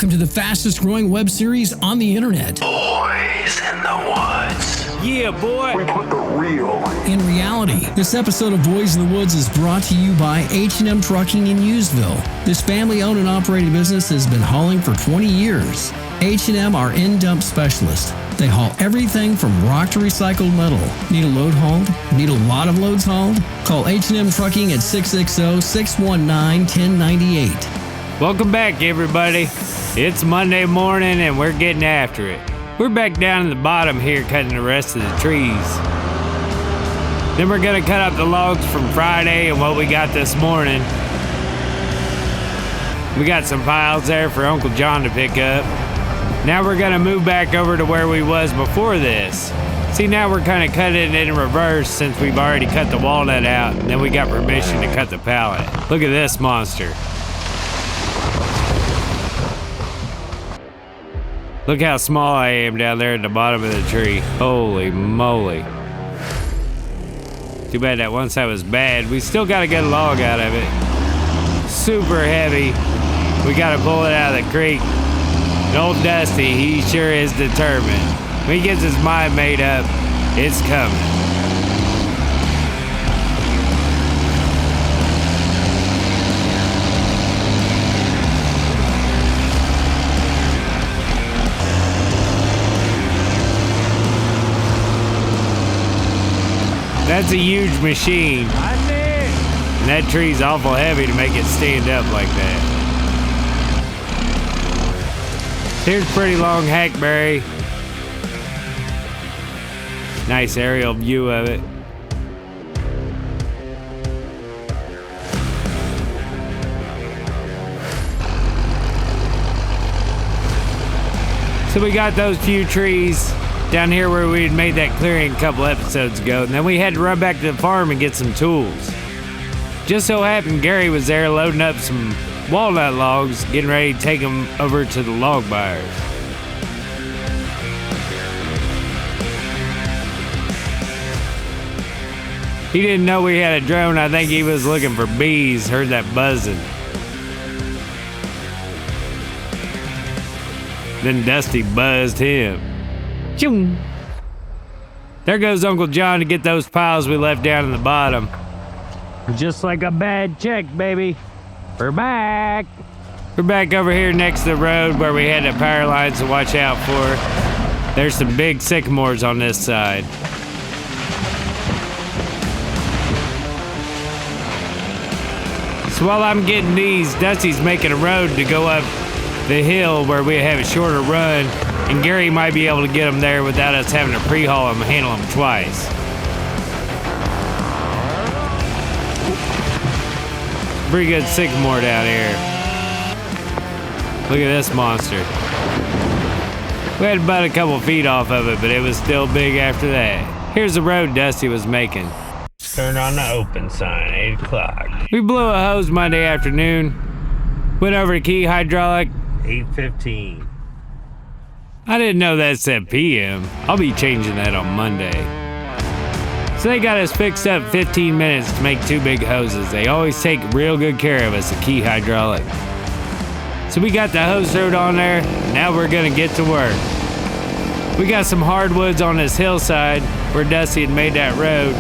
Welcome to the fastest growing web series on the internet. Boys in the Woods. Yeah, boy. We put the real. In reality, this episode of Boys in the Woods is brought to you by H&M Trucking in Useville. This family-owned and operated business has been hauling for 20 years. H&M are in-dump specialists. They haul everything from rock to recycled metal. Need a load hauled? Need a lot of loads hauled? Call H&M Trucking at 660-619-1098. Welcome back, everybody. It's Monday morning and we're getting after it. We're back down in the bottom here cutting the rest of the trees. Then we're gonna cut up the logs from Friday and what we got this morning. We got some piles there for Uncle John to pick up. Now we're gonna move back over to where we was before this. See, now we're kind of cutting it in reverse since we've already cut the walnut out and then we got permission to cut the pallet. Look at this monster. Look how small I am down there at the bottom of the tree. Holy moly. Too bad that one side was bad. We still got a good log out of it. Super heavy. We gotta pull it out of the creek. And old Dusty, he sure is determined. When he gets his mind made up, it's coming. That's a huge machine. And that tree's awful heavy to make it stand up like that. Here's pretty long hackberry. Nice aerial view of it. So we got those few trees down here where we had made that clearing a couple episodes ago, and then we had to run back to the farm and get some tools. Just so happened Gary was there loading up some walnut logs, getting ready to take them over to the log buyers. He didn't know we had a drone. I think he was looking for bees, heard that buzzing. Then Dusty buzzed him. Choom. There goes Uncle John to get those piles we left down in the bottom. Just like a bad check, baby. We're back. We're back over here next to the road where we had the power lines to watch out for. There's some big sycamores on this side. So while I'm getting these, Dusty's making a road to go up the hill where we have a shorter run, and Gary might be able to get them there without us having to pre-haul them and handle them twice. Pretty good sycamore down here. Look at this monster. We had about a couple feet off of it, but it was still big after that. Here's the road Dusty was making. Turn on the open sign, 8 o'clock. We blew a hose Monday afternoon. Went over to Key Hydraulic, 8:15. I didn't know that said PM. I'll be changing that on Monday. So they got us fixed up 15 minutes to make 2 big hoses. They always take real good care of us at Key Hydraulic. So we got the hose road on there. Now we're gonna get to work. We got some hardwoods on this hillside where Dusty had made that road.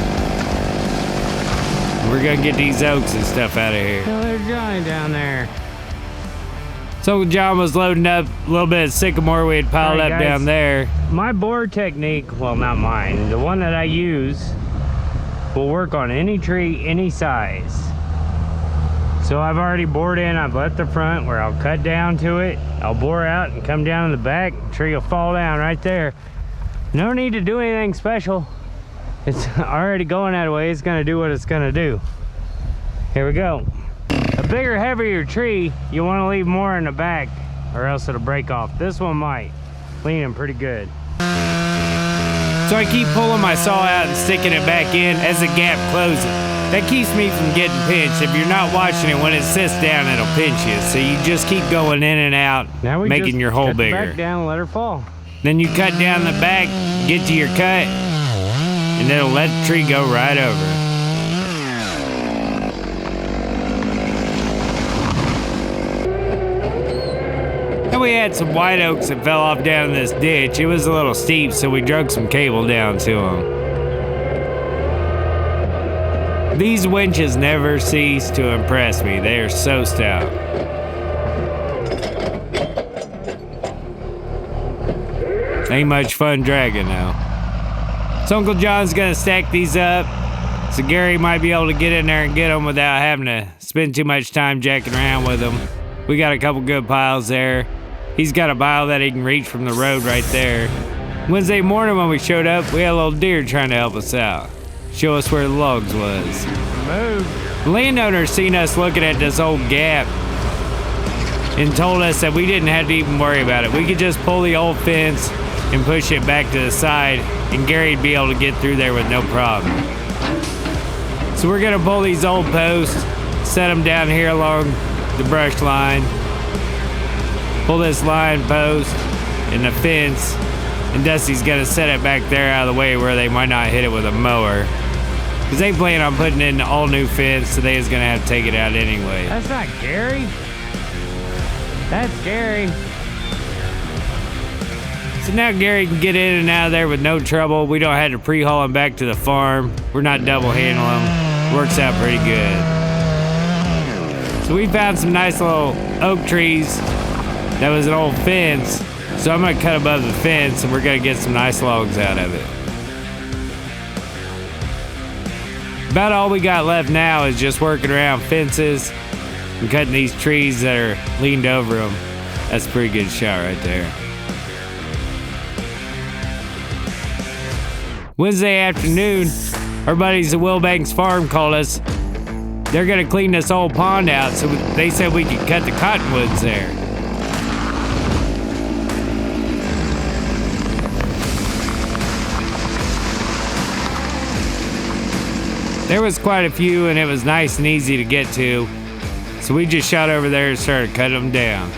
We're gonna get these oaks and stuff out of here. Oh, there's Johnny down there. So John was loading up a little bit of sycamore we had piled up down there. My bore technique, well, not mine, the one that I use will work on any tree, any size. So I've already bored in, I've left the front where I'll cut down to it, I'll bore out and come down in the back, the tree will fall down right there. No need to do anything special. It's already going that way, it's gonna do what it's gonna do. Here we go. A bigger, heavier tree, you want to leave more in the back or else it'll break off. This one might. Leaning pretty good. So I keep pulling my saw out and sticking it back in as the gap closes. That keeps me from getting pinched. If you're not watching it, when it sits down, it'll pinch you. So you just keep going in and out, making your hole bigger. Cut the back down and let her fall. Then you cut down the back, get to your cut, and it'll let the tree go right over. we had some white oaks that fell off down in this ditch. It was a little steep, so we drug some cable down to them. These winches never cease to impress me. They are so stout. Ain't much fun dragging now. So Uncle John's gonna stack these up, so Gary might be able to get in there and get them without having to spend too much time jacking around with them. We got a couple good piles there. He's got a pile that he can reach from the road right there. Wednesday morning when we showed up, we had a little deer trying to help us out. Show us where the logs was. Move. The landowner seen us looking at this old gap and told us that we didn't have to even worry about it. We could just pull the old fence and push it back to the side, and Gary'd be able to get through there with no problem. So we're gonna pull these old posts, set them down here along the brush line, pull this line post and the fence, and Dusty's gonna set it back there out of the way where they might not hit it with a mower. Cause they plan on putting in an all new fence, so they is gonna have to take it out anyway. That's not Gary. That's Gary. So now Gary can get in and out of there with no trouble. We don't have to pre-haul him back to the farm. We're not double handling him. Works out pretty good. So we found some nice little oak trees. That was an old fence. So I'm gonna cut above the fence and we're gonna get some nice logs out of it. About all we got left now is just working around fences and cutting these trees that are leaned over them. That's a pretty good shot right there. Wednesday afternoon, our buddies at Wilbanks Farm called us. They're gonna clean this old pond out, so they said we could cut the cottonwoods there. There was quite a few and it was nice and easy to get to, so we just shot over there and started cutting them down.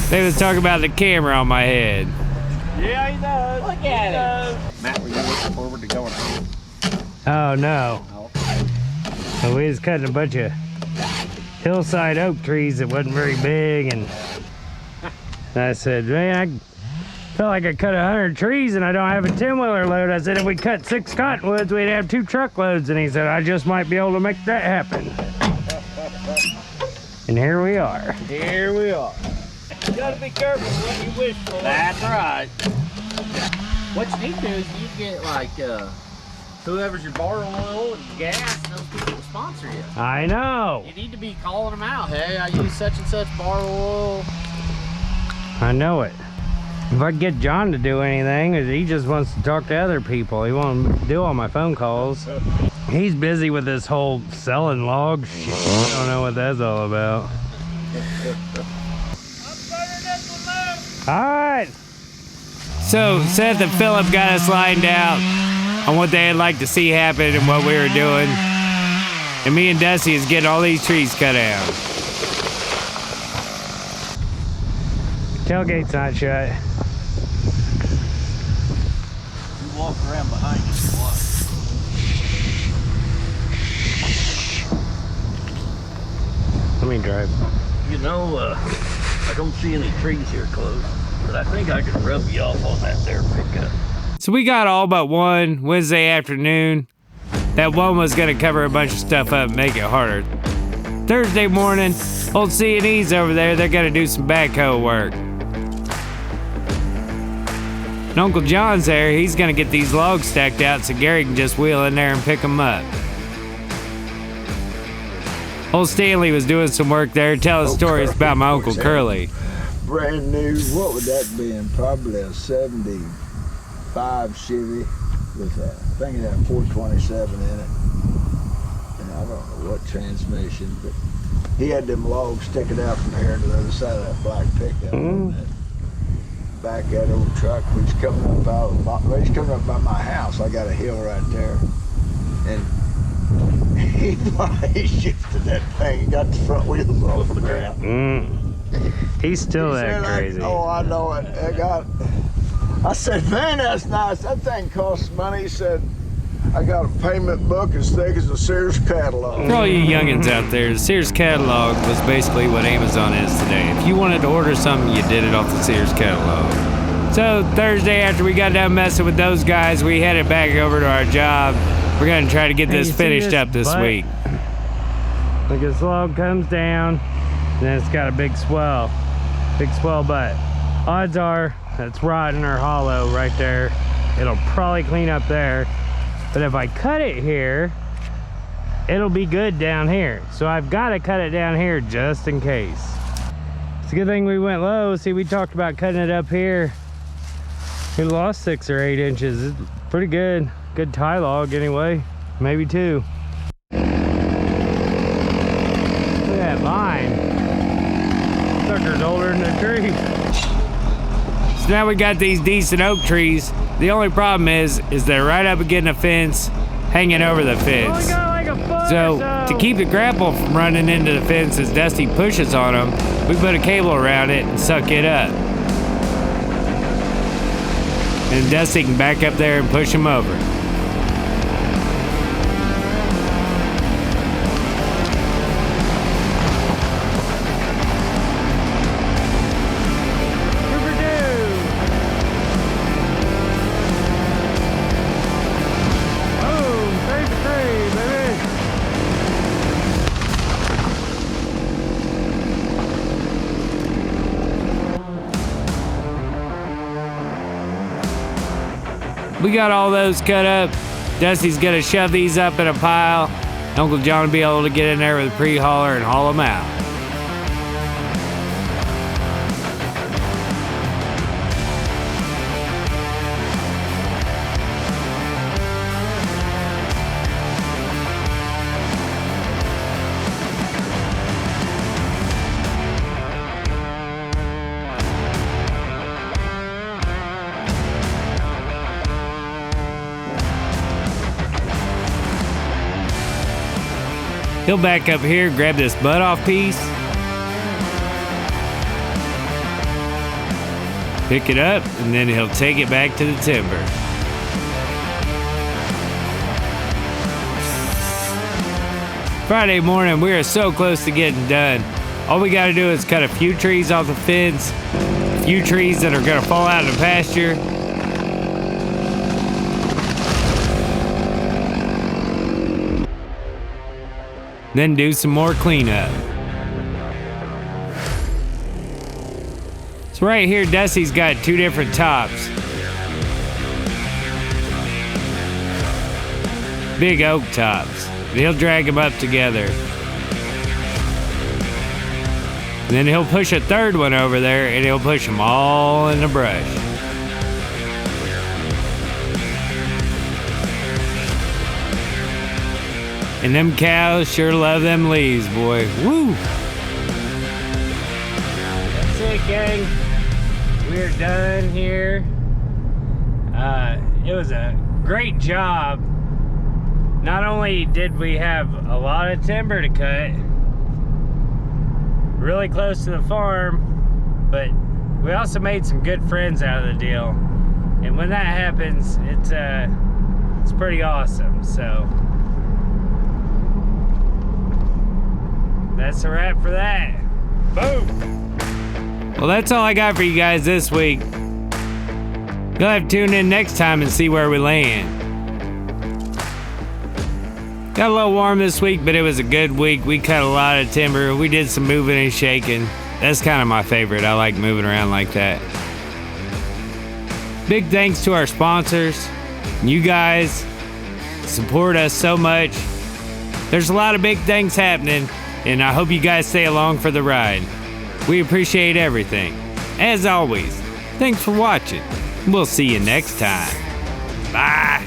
They was talking about the camera on my head. Yeah, he does. Look at it. Matt, were you looking forward to going home? Oh no. So we was cutting a bunch of hillside oak trees that wasn't very big, and I said, man, I felt like I cut 100 trees and I don't have a 10-wheeler load. I said, if we cut 6 cottonwoods, we'd have 2 truckloads. And he said, I just might be able to make that happen. And here we are. Here we are. You gotta be careful what you wish for. That's right. What you need to do is you get like whoever's your bar oil and gas, those people will sponsor you. I know. You need to be calling them out. Hey, I use such and such bar oil. I know it. If I get John to do anything, he just wants to talk to other people. He won't do all my phone calls. He's busy with this whole selling logs shit. I don't know what that's all about. All right. So Seth and Philip got us lined out on what they'd like to see happen and what we were doing. And me and Dusty is getting all these trees cut down. Tailgate's not shut. You walk around behind you and what? Let me drive. You know, I don't see any trees here close, but I think I can rub you off on that there pickup. So we got all but one Wednesday afternoon. That one was gonna cover a bunch of stuff up and make it harder. Thursday morning, old C&E's over there, they're gonna do some backhoe work. And Uncle John's there, he's gonna get these logs stacked out so Gary can just wheel in there and pick them up. Old Stanley was doing some work there, telling stories about my Uncle Curly. Brand new, what would that be? Probably a 75 Chevy with a, I think it had 427 in it. And I don't know what transmission, but he had them logs sticking out from here to the other side of that black pickup. On that back of that old truck, which coming up he's coming up by my house. I got a hill right there. And he shifted that thing and got the front wheels off the ground. He's still that crazy. Oh, I know it. I said, man, that's nice. That thing costs money. He said, I got a payment book as thick as a Sears catalog. For all you youngins out there, the Sears catalog was basically what Amazon is today. If you wanted to order something, you did it off the Sears catalog. So Thursday, after we got done messing with those guys, we headed back over to our job. We're gonna try to get this finished up this week. Like this log comes down, and then it's got a big swell butt. Odds are that's rotten or hollow right there. It'll probably clean up there. But if I cut it here, it'll be good down here. So I've got to cut it down here just in case. It's a good thing we went low. See, we talked about cutting it up here. We lost 6 or 8 inches. It's pretty good. Good tie log anyway. Maybe 2. Look at that vine. Sucker's older than the tree. So now we got these decent oak trees. The only problem is they're right up against the fence, hanging over the fence. Like a foot So or to keep the grapple from running into the fence as Dusty pushes on them, we put a cable around it and suck it up. And Dusty can back up there and push him over. We got all those cut up. Dusty's gonna shove these up in a pile. Uncle John will be able to get in there with a pre-hauler and haul them out. He'll back up here, grab this butt off piece, pick it up, and then he'll take it back to the timber. Friday morning, we are so close to getting done. All we gotta do is cut a few trees off the fence, a few trees that are gonna fall out in the pasture. Then do some more cleanup. So right here, Dusty's got 2 different tops. Big oak tops. And he'll drag them up together. And then he'll push a 3rd one over there and he'll push them all in the brush. And them cows sure love them leaves, boy. Woo! That's it, gang. We're done here. It was a great job. Not only did we have a lot of timber to cut, really close to the farm, but we also made some good friends out of the deal. And when that happens, it's pretty awesome. So that's a wrap for that. Boom! Well, that's all I got for you guys this week. You'll have to tune in next time and see where we land. Got a little warm this week, but it was a good week. We cut a lot of timber. We did some moving and shaking. That's kind of my favorite. I like moving around like that. Big thanks to our sponsors. You guys support us so much. There's a lot of big things happening, and I hope you guys stay along for the ride. We appreciate everything. As always, thanks for watching. We'll see you next time. Bye.